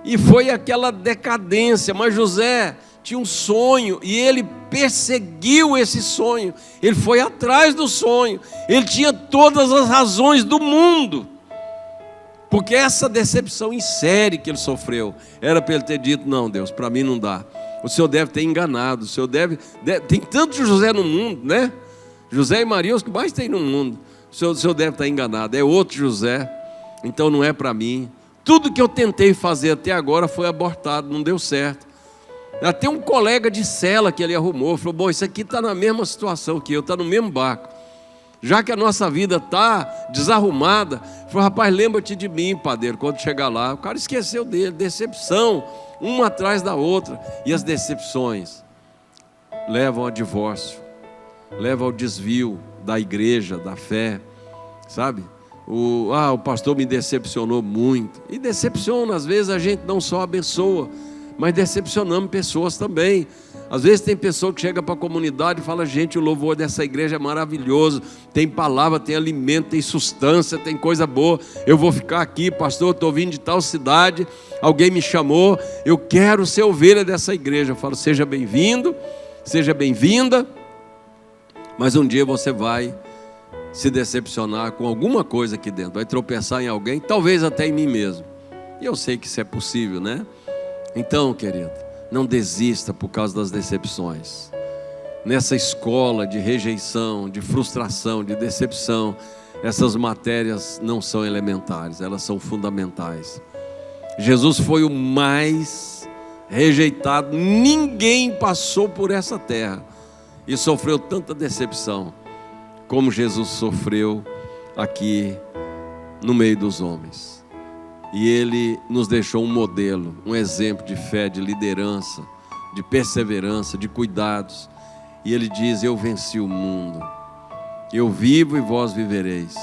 E foi aquela decadência. Mas José tinha um sonho e ele perseguiu esse sonho. Ele foi atrás do sonho. Ele tinha todas as razões do mundo, porque essa decepção em série que ele sofreu era para ele ter dito, não, Deus, para mim não dá. O Senhor deve ter enganado. O Senhor deve... Tem tanto José no mundo, né? José e Maria, os que mais tem no mundo. O Senhor deve estar enganado. É outro José. Então não é para mim. Tudo que eu tentei fazer até agora foi abortado, não deu certo. Até um colega de cela que ele arrumou falou, bom, isso aqui está na mesma situação que eu, está no mesmo barco. Já que a nossa vida está desarrumada, falou, rapaz, lembra-te de mim, padeiro, quando chegar lá. O cara esqueceu dele. Decepção, uma atrás da outra. E as decepções levam a divórcio, levam ao desvio da igreja, da fé, sabe? O pastor me decepcionou muito. E decepciona, às vezes a gente não só abençoa, mas decepcionamos pessoas também. Às vezes tem pessoa que chega para a comunidade e fala, gente, o louvor dessa igreja é maravilhoso, tem palavra, tem alimento, tem substância, tem coisa boa. Eu vou ficar aqui, pastor, eu estou vindo de tal cidade, alguém me chamou, eu quero ser ovelha dessa igreja. Eu falo, seja bem-vindo, seja bem-vinda, mas um dia você vai se decepcionar com alguma coisa aqui dentro, vai tropeçar em alguém, talvez até em mim mesmo. E eu sei que isso é possível, né? Então, querido, não desista por causa das decepções. Nessa escola de rejeição, de frustração, de decepção, essas matérias não são elementares, elas são fundamentais. Jesus foi o mais rejeitado, ninguém passou por essa terra e sofreu tanta decepção como Jesus sofreu aqui no meio dos homens. E Ele nos deixou um modelo, um exemplo de fé, de liderança, de perseverança, de cuidados. E Ele diz, eu venci o mundo, eu vivo e vós vivereis.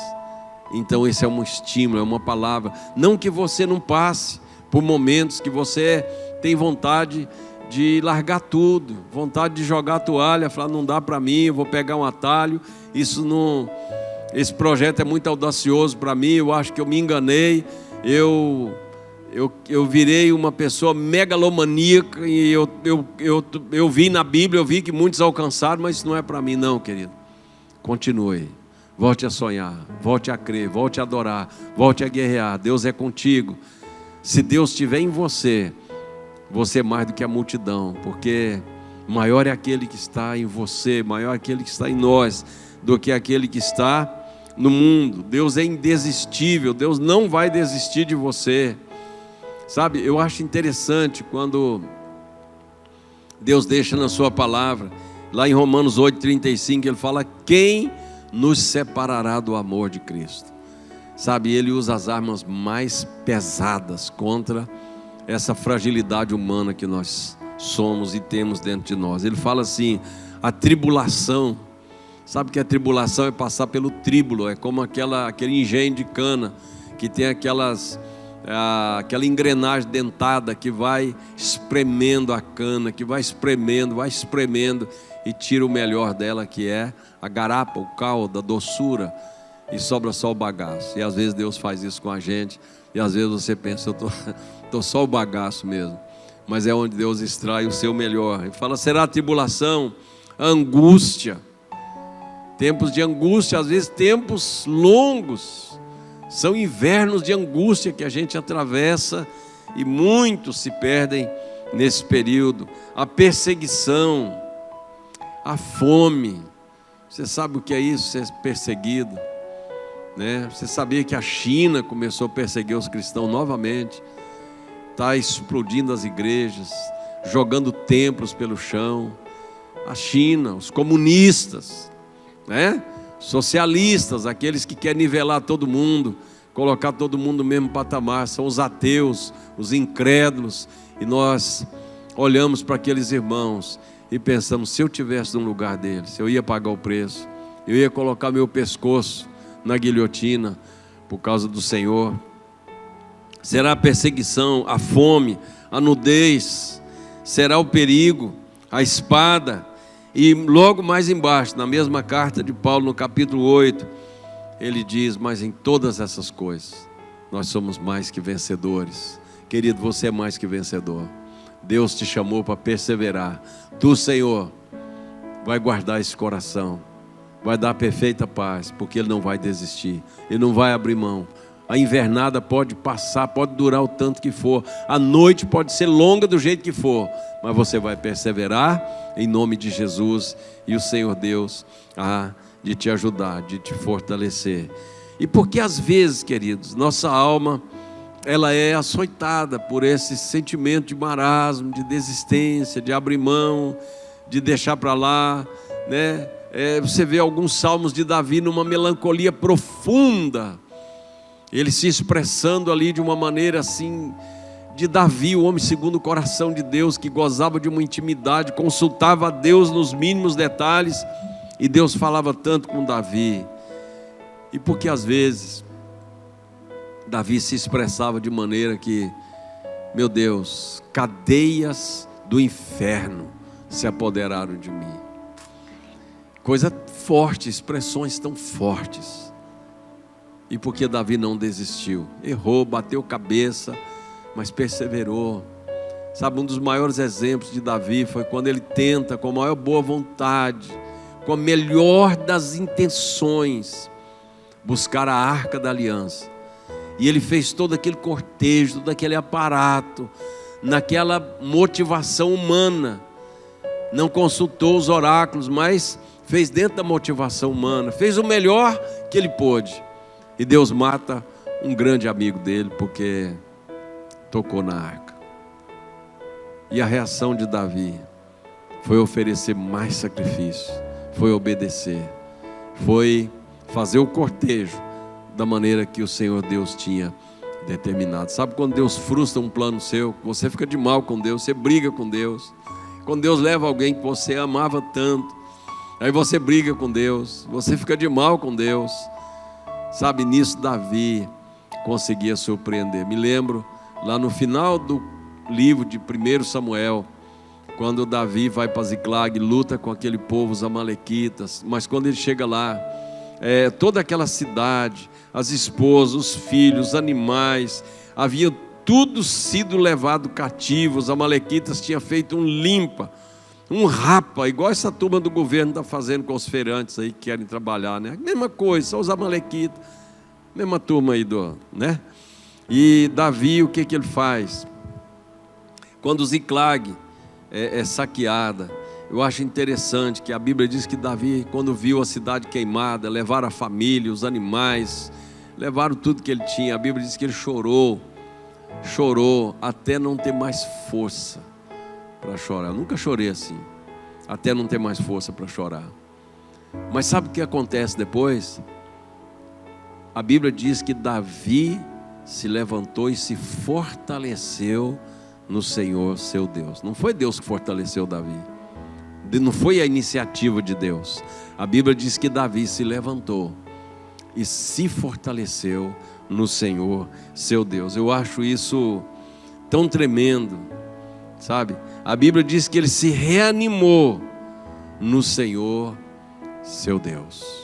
Então esse é um estímulo, é uma palavra. Não que você não passe por momentos que você tem vontade de largar tudo, vontade de jogar a toalha, falar, não dá para mim, eu vou pegar um atalho. Esse projeto é muito audacioso para mim, eu acho que eu me enganei. Eu eu virei uma pessoa megalomaníaca e eu vi na Bíblia, eu vi que muitos alcançaram, mas isso não é para mim não, querido. Continue, volte a sonhar, volte a crer, volte a adorar, volte a guerrear. Deus é contigo. Se Deus estiver em você, você é mais do que a multidão, porque maior é aquele que está em você, maior é aquele que está em nós, do que aquele que está no mundo. Deus é indesistível, Deus não vai desistir de você. Sabe, eu acho interessante quando Deus deixa na sua palavra, lá em Romanos 8,35, ele fala: quem nos separará do amor de Cristo? Sabe, ele usa as armas mais pesadas contra essa fragilidade humana que nós somos e temos dentro de nós. Ele fala assim: a tribulação, sabe que a tribulação é passar pelo tríbulo, é como aquele engenho de cana, que tem aquela engrenagem dentada que vai espremendo a cana, que vai espremendo e tira o melhor dela, que é a garapa, o caldo, a doçura, e sobra só o bagaço. E às vezes Deus faz isso com a gente, e às vezes você pensa: eu tô só o bagaço mesmo. Mas é onde Deus extrai o seu melhor. Ele fala: será a tribulação, a angústia, tempos de angústia, às vezes tempos longos. São invernos de angústia que a gente atravessa e muitos se perdem nesse período. A perseguição, a fome. Você sabe o que é isso, ser perseguido, né? Você sabia que a China começou a perseguir os cristãos novamente? Está explodindo as igrejas, jogando templos pelo chão. A China, os comunistas, né? Socialistas, aqueles que querem nivelar todo mundo, colocar todo mundo no mesmo patamar, são os ateus, os incrédulos. E nós olhamos para aqueles irmãos e pensamos: se eu tivesse no lugar deles, eu ia pagar o preço, eu ia colocar meu pescoço na guilhotina por causa do Senhor. Será a perseguição, a fome, a nudez, será o perigo, a espada. E logo mais embaixo, na mesma carta de Paulo, no capítulo 8, ele diz: mas em todas essas coisas, nós somos mais que vencedores. Querido, você é mais que vencedor. Deus te chamou para perseverar. Tu, Senhor, vai guardar esse coração, vai dar perfeita paz, porque Ele não vai desistir, Ele não vai abrir mão. A invernada pode passar, pode durar o tanto que for, a noite pode ser longa do jeito que for, mas você vai perseverar em nome de Jesus, e o Senhor Deus há de te ajudar, de te fortalecer. E porque às vezes, queridos, nossa alma, ela é açoitada por esse sentimento de marasmo, de desistência, de abrir mão, de deixar para lá, né? Você vê alguns salmos de Davi numa melancolia profunda, ele se expressando ali de uma maneira assim, de Davi, o homem segundo o coração de Deus, que gozava de uma intimidade, consultava a Deus nos mínimos detalhes, e Deus falava tanto com Davi. E porque às vezes Davi se expressava de maneira que, meu Deus, cadeias do inferno se apoderaram de mim. Coisa forte, expressões tão fortes. E porque Davi não desistiu, errou, bateu cabeça, mas perseverou. Sabe, um dos maiores exemplos de Davi foi quando ele tenta, com a maior boa vontade, com a melhor das intenções, buscar a arca da aliança. E ele fez todo aquele cortejo, todo aquele aparato, naquela motivação humana. Não consultou os oráculos, mas fez dentro da motivação humana, fez o melhor que ele pôde. E Deus mata um grande amigo dele, porque tocou na arca. E a reação de Davi foi oferecer mais sacrifício, foi obedecer, foi fazer o cortejo da maneira que o Senhor Deus tinha determinado. Sabe quando Deus frustra um plano seu, você fica de mal com Deus, você briga com Deus. Quando Deus leva alguém que você amava tanto, aí você briga com Deus, você fica de mal com Deus. Sabe, nisso Davi conseguia surpreender. Me lembro lá no final do livro de 1 Samuel, quando Davi vai para Ziclag, luta com aquele povo, os amalequitas. Mas quando ele chega lá, toda aquela cidade, as esposas, os filhos, os animais, havia tudo sido levado cativo. Os amalequitas tinham feito um limpa, um rapa, igual essa turma do governo está fazendo com os feirantes aí que querem trabalhar, né? Mesma coisa, são os amalequitas, mesma turma aí né? E Davi, o que ele faz? Quando Ziclag é saqueada, eu acho interessante que a Bíblia diz que Davi, quando viu a cidade queimada, levaram a família, os animais, levaram tudo que ele tinha. A Bíblia diz que ele chorou até não ter mais força para chorar. Eu nunca chorei assim, até não ter mais força para chorar. Mas sabe o que acontece depois? A Bíblia diz que Davi se levantou e se fortaleceu no Senhor seu Deus. Não foi Deus que fortaleceu Davi, não foi a iniciativa de Deus. A Bíblia diz que Davi se levantou e se fortaleceu no Senhor seu Deus. Eu acho isso tão tremendo, sabe? A Bíblia diz que ele se reanimou no Senhor seu Deus.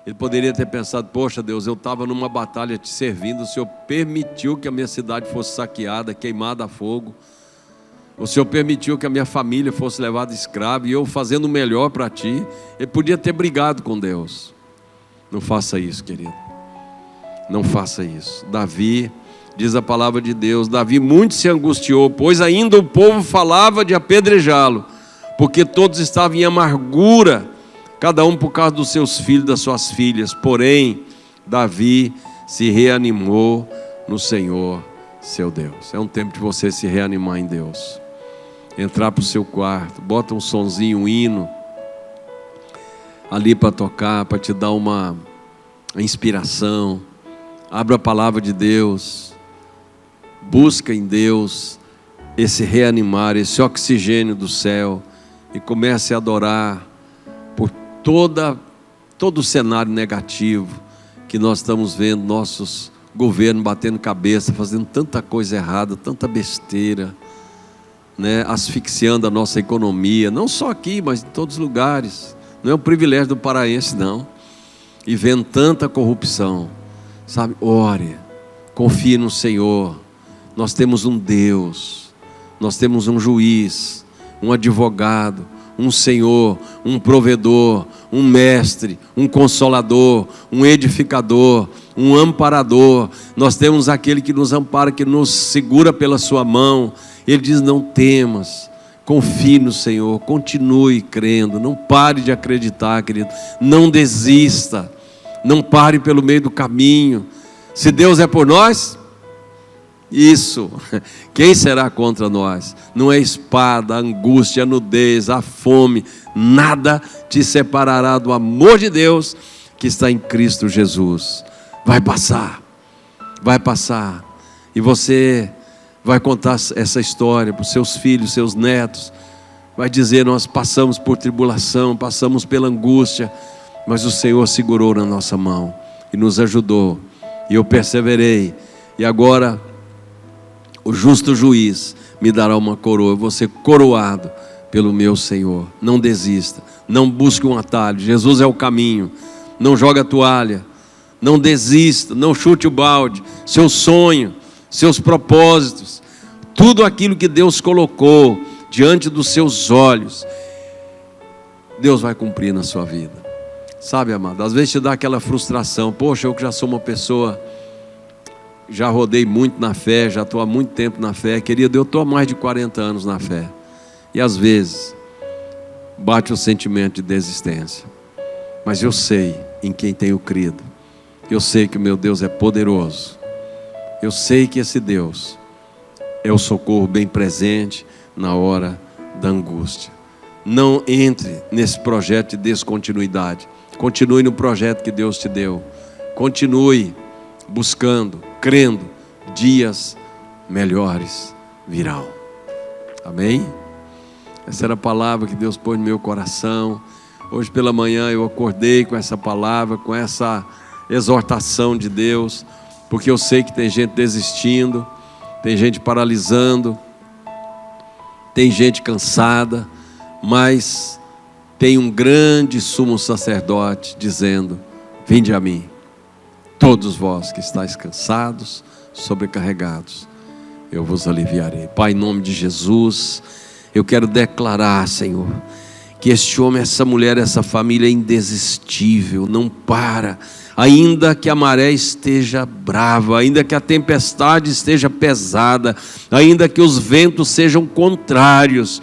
Ele poderia ter pensado: poxa Deus, eu estava numa batalha te servindo, o Senhor permitiu que a minha cidade fosse saqueada, queimada a fogo, o Senhor permitiu que a minha família fosse levada escrava, e eu fazendo o melhor para ti. Ele podia ter brigado com Deus. Não faça isso, querido, não faça isso. Davi, diz a palavra de Deus, Davi muito se angustiou, pois ainda o povo falava de apedrejá-lo, porque todos estavam em amargura, cada um por causa dos seus filhos, das suas filhas. Porém, Davi se reanimou no Senhor seu Deus. É um tempo de você se reanimar em Deus. Entrar para o seu quarto, bota um sonzinho, um hino ali para tocar, para te dar uma inspiração. Abra a palavra de Deus, busca em Deus esse reanimar, esse oxigênio do céu, e comece a adorar por todo o cenário negativo que nós estamos vendo, nossos governos batendo cabeça, fazendo tanta coisa errada, tanta besteira, né? Asfixiando a nossa economia, não só aqui, mas em todos os lugares. Não é um privilégio do paraense, não. E vendo tanta corrupção, sabe? Ore, confie no Senhor. Nós temos um Deus, nós temos um juiz, um advogado, um Senhor, um provedor, um mestre, um consolador, um edificador, um amparador. Nós temos aquele que nos ampara, que nos segura pela sua mão. Ele diz: não temas, confie no Senhor, continue crendo, não pare de acreditar, querido, não desista, não pare pelo meio do caminho. Se Deus é por nós, isso, quem será contra nós? Não é espada, a angústia, a nudez, a fome, nada te separará do amor de Deus que está em Cristo Jesus. Vai passar, e você vai contar essa história para os seus filhos, seus netos, vai dizer: nós passamos por tribulação, passamos pela angústia, mas o Senhor segurou na nossa mão e nos ajudou, e eu perseverei, e agora o justo juiz me dará uma coroa, eu vou ser coroado pelo meu Senhor. Não desista, não busque um atalho, Jesus é o caminho. Não joga a toalha, não desista, não chute o balde. Seu sonho, seus propósitos, tudo aquilo que Deus colocou diante dos seus olhos, Deus vai cumprir na sua vida. Sabe, amado, às vezes te dá aquela frustração: poxa, eu que já sou uma pessoa, já rodei muito na fé, já estou há muito tempo na fé. Querido, eu estou há mais de 40 anos na fé, e às vezes bate o sentimento de desistência, mas eu sei em quem tenho crido. Eu sei que o meu Deus é poderoso. Eu sei que esse Deus é o socorro bem presente na hora da angústia. Não entre nesse projeto de descontinuidade. Continue no projeto que Deus te deu. Continue buscando, crendo, dias melhores virão. Amém? Essa era a palavra que Deus pôs no meu coração. Hoje pela manhã eu acordei com essa palavra, com essa exortação de Deus, porque eu sei que tem gente desistindo, tem gente paralisando, tem gente cansada, mas tem um grande sumo sacerdote dizendo: vinde a mim, todos vós que estáis cansados, sobrecarregados, eu vos aliviarei. Pai, em nome de Jesus, eu quero declarar, Senhor, que este homem, essa mulher, essa família é indesistível, não para. Ainda que a maré esteja brava, ainda que a tempestade esteja pesada, ainda que os ventos sejam contrários.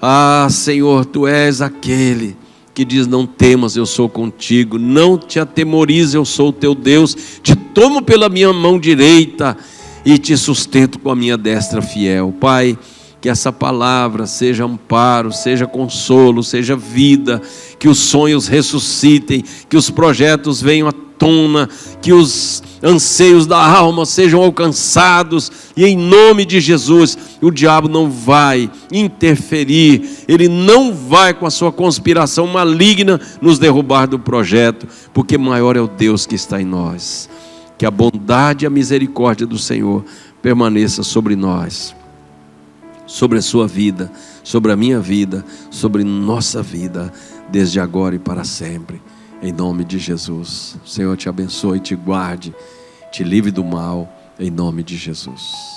Ah, Senhor, Tu és aquele que diz: não temas, eu sou contigo, não te atemorize, eu sou o teu Deus, te tomo pela minha mão direita e te sustento com a minha destra fiel. Pai, que essa palavra seja amparo, seja consolo, seja vida, que os sonhos ressuscitem, que os projetos venham à tona, que os anseios da alma sejam alcançados, e em nome de Jesus, o diabo não vai interferir, ele não vai com a sua conspiração maligna nos derrubar do projeto, porque maior é o Deus que está em nós. Que a bondade e a misericórdia do Senhor permaneça sobre nós, sobre a sua vida, sobre a minha vida, sobre nossa vida, desde agora e para sempre, em nome de Jesus. O Senhor te abençoe, te guarde, te livre do mal, em nome de Jesus.